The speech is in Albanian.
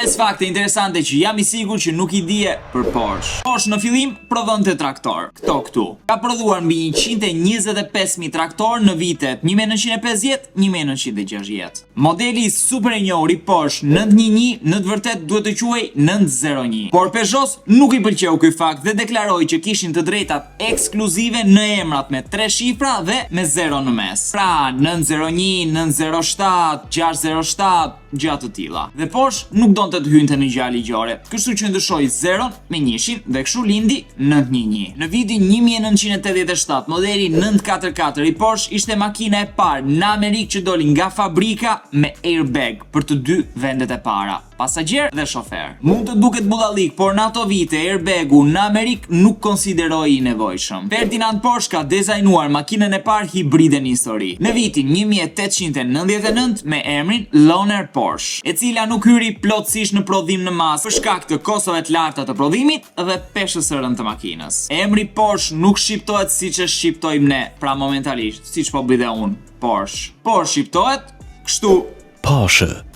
5 fakte interesante që jam i sigurt që nuk i dije për Porsche. Porsche në fillim prodhonte traktor, këtu. Ka prodhuar mbi 125.000 traktor në vitet 1950-1960. Modeli super i njohur i Porsche 911 në të vërtet duhet të quhej 901. Por Peugeot nuk i pëlqeu ky fakt dhe deklaroi që kishin të drejtat ekskluzive në emrat me 3 shifra dhe me 0 në mes. Pra 901, 907, 607, gjatë të tilla. Dhe Porsche nuk donte të hynte në gjallë ligjore, kështu që ndryshoi 0 me 1-shin dhe kështu lindi 911. Në vitin 1987, modeli 944 i Porsche ishte makina e parë në Amerikë që doli nga fabrika me airbag për të dy vendet e para, pasagjer dhe shofer. Mund të duket budallik, por në ato vite airbagu në Amerikë nuk konsideroi i nevojshëm. Ferdinand Porsche ka dizajnuar makinën e parë hibride në histori, në vitin 1899 me emrin Loner Porsche, e cila nuk hyri plotësisht në prodhim në masë për shkak të kostave të larta të prodhimit dhe peshës së rëndë të makinës. Emri Porsche nuk shqiptohet siç e shqiptojmë ne, pra momentalisht, siç po bëj dhe unë, Porsche. Por shqiptohet kështu. Porsche.